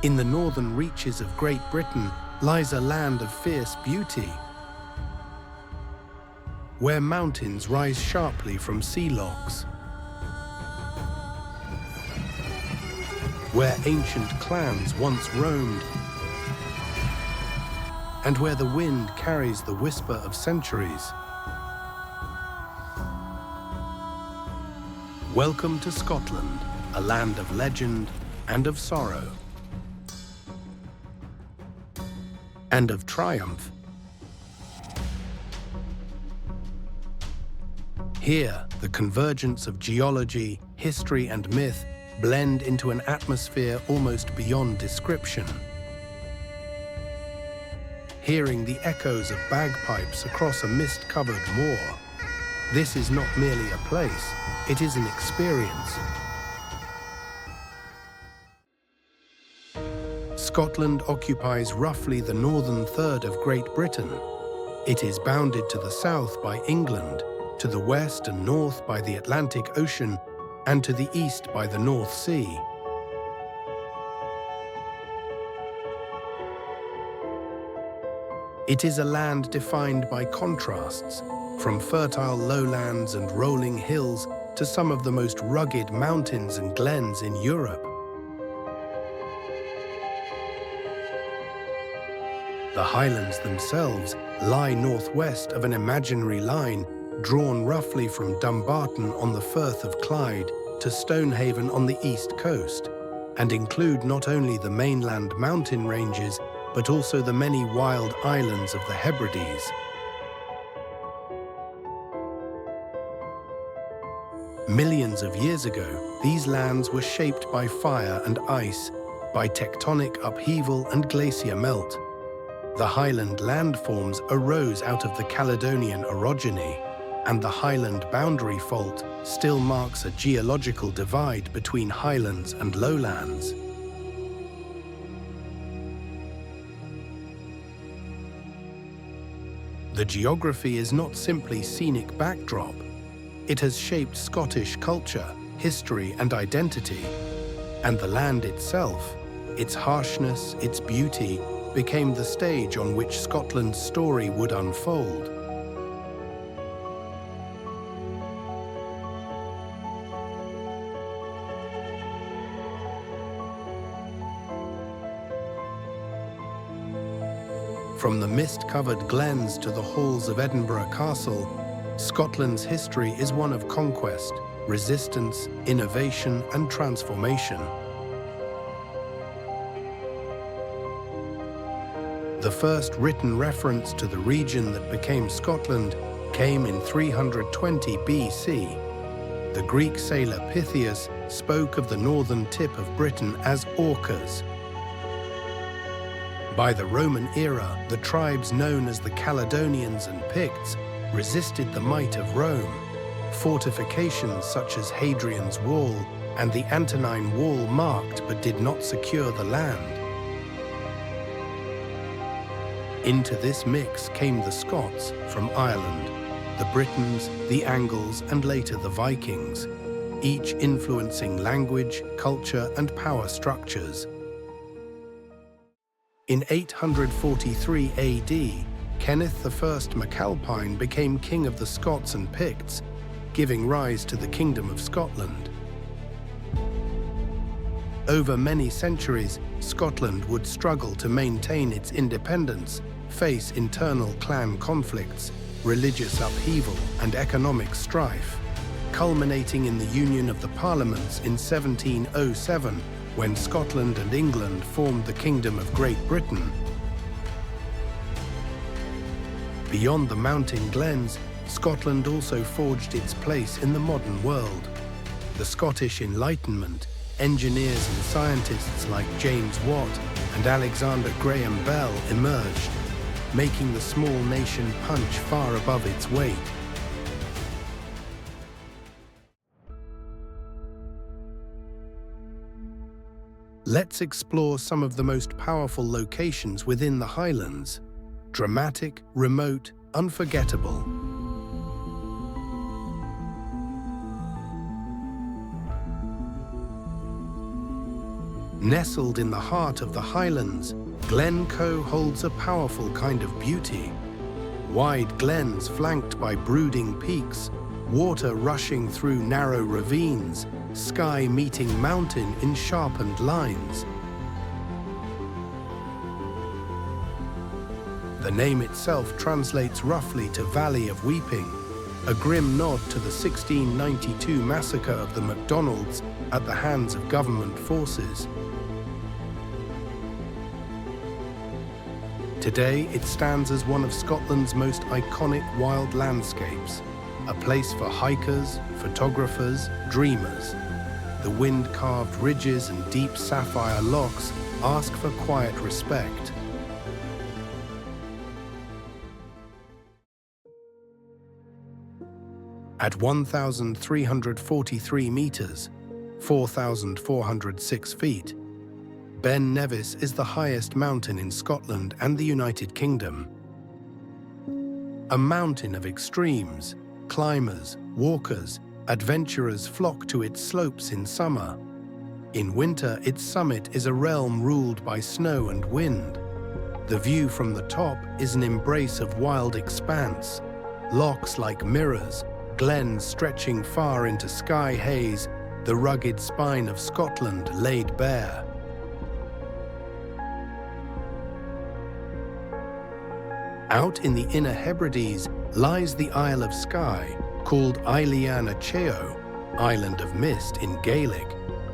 In the northern reaches of Great Britain lies a land of fierce beauty, where mountains rise sharply from sea logs, where ancient clans once roamed, and where the wind carries the whisper of centuries. Welcome to Scotland, a land of legend and of sorrow, and of triumph. Here, the convergence of geology, history, and myth blend into an atmosphere almost beyond description. Hearing the echoes of bagpipes across a mist-covered moor, this is not merely a place, it is an experience. Scotland occupies roughly the northern third of Great Britain. It is bounded to the south by England, to the west and north by the Atlantic Ocean, and to the east by the North Sea. It is a land defined by contrasts, from fertile lowlands and rolling hills to some of the most rugged mountains and glens in Europe. The Highlands themselves lie northwest of an imaginary line drawn roughly from Dumbarton on the Firth of Clyde to Stonehaven on the east coast, and include not only the mainland mountain ranges, but also the many wild islands of the Hebrides. Millions of years ago, these lands were shaped by fire and ice, by tectonic upheaval and glacier melt. The highland landforms arose out of the Caledonian orogeny, and the Highland boundary fault still marks a geological divide between highlands and lowlands. The geography is not simply scenic backdrop. It has shaped Scottish culture, history, and identity. And the land itself, its harshness, its beauty, became the stage on which Scotland's story would unfold. From the mist-covered glens to the halls of Edinburgh Castle, Scotland's history is one of conquest, resistance, innovation, and transformation. The first written reference to the region that became Scotland came in 320 BC. The Greek sailor Pytheas spoke of the northern tip of Britain as Orcas. By the Roman era, the tribes known as the Caledonians and Picts resisted the might of Rome. Fortifications such as Hadrian's Wall and the Antonine Wall marked but did not secure the land. Into this mix came the Scots from Ireland, the Britons, the Angles, and later the Vikings, each influencing language, culture, and power structures. In 843 AD, Kenneth I MacAlpine became king of the Scots and Picts, giving rise to the Kingdom of Scotland. Over many centuries, Scotland would struggle to maintain its independence, face internal clan conflicts, religious upheaval, and economic strife, culminating in the union of the Parliaments in 1707, when Scotland and England formed the Kingdom of Great Britain. Beyond the mountain glens, Scotland also forged its place in the modern world. The Scottish Enlightenment, engineers and scientists like James Watt and Alexander Graham Bell emerged, making the small nation punch far above its weight. Let's explore some of the most powerful locations within the Highlands. Dramatic, remote, unforgettable. Nestled in the heart of the Highlands, Glencoe holds a powerful kind of beauty. Wide glens flanked by brooding peaks, water rushing through narrow ravines, sky meeting mountain in sharpened lines. The name itself translates roughly to Valley of Weeping, a grim nod to the 1692 massacre of the MacDonalds at the hands of government forces. Today, it stands as one of Scotland's most iconic wild landscapes, a place for hikers, photographers, dreamers. The wind-carved ridges and deep sapphire lochs ask for quiet respect. At 1,343 meters, 4,406 feet, Ben Nevis is the highest mountain in Scotland and the United Kingdom. A mountain of extremes, climbers, walkers, adventurers flock to its slopes in summer. In winter, its summit is a realm ruled by snow and wind. The view from the top is an embrace of wild expanse, lochs like mirrors, glens stretching far into sky haze, the rugged spine of Scotland laid bare. Out in the Inner Hebrides lies the Isle of Skye, called Ailiana Cheo, Island of Mist in Gaelic,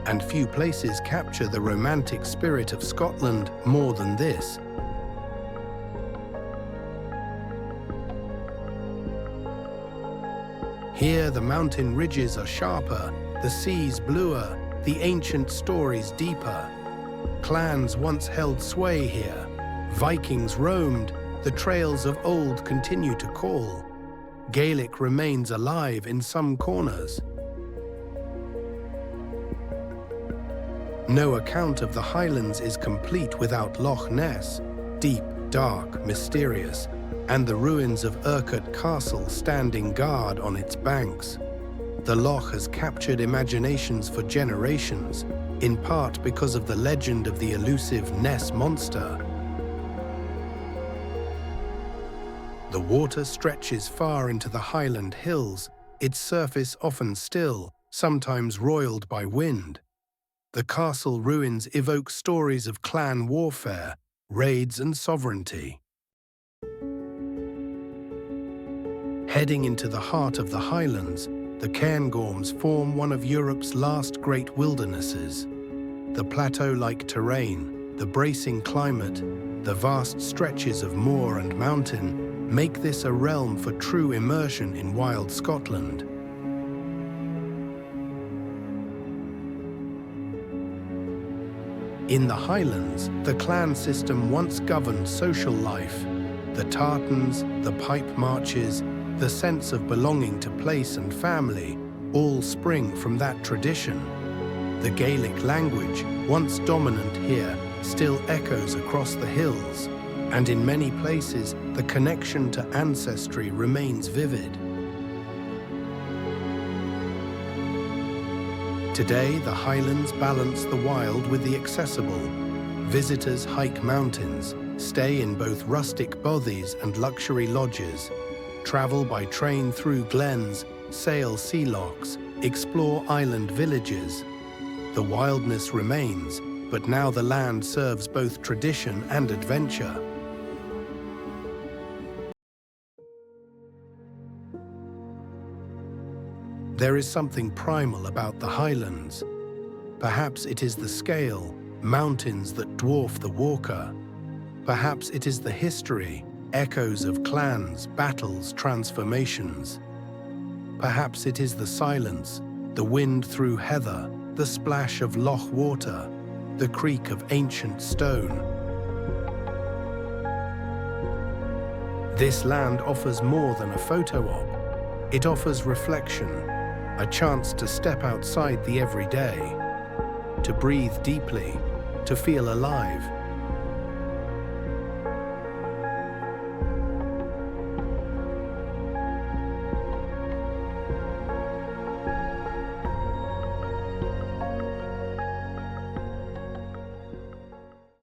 and few places capture the romantic spirit of Scotland more than this. Here the mountain ridges are sharper, the seas bluer, the ancient stories deeper. Clans once held sway here, Vikings roamed, the trails of old continue to call. Gaelic remains alive in some corners. No account of the Highlands is complete without Loch Ness, deep, dark, mysterious, and the ruins of Urquhart Castle standing guard on its banks. The loch has captured imaginations for generations, in part because of the legend of the elusive Ness monster. The water stretches far into the Highland hills, its surface often still, sometimes roiled by wind. The castle ruins evoke stories of clan warfare, raids and sovereignty. Heading into the heart of the Highlands, the Cairngorms form one of Europe's last great wildernesses. The plateau-like terrain, the bracing climate, the vast stretches of moor and mountain make this a realm for true immersion in wild Scotland. In the Highlands, the clan system once governed social life. The tartans, the pipe marches, the sense of belonging to place and family all spring from that tradition. The Gaelic language, once dominant here, still echoes across the hills, and in many places, the connection to ancestry remains vivid. Today, the Highlands balance the wild with the accessible. Visitors hike mountains, stay in both rustic bothies and luxury lodges, travel by train through glens, sail sea lochs, explore island villages. The wildness remains, but now the land serves both tradition and adventure. There is something primal about the Highlands. Perhaps it is the scale, mountains that dwarf the walker. Perhaps it is the history, echoes of clans, battles, transformations. Perhaps it is the silence, the wind through heather, the splash of loch water, the creak of ancient stone. This land offers more than a photo op. It offers reflection, a chance to step outside the everyday, to breathe deeply, to feel alive.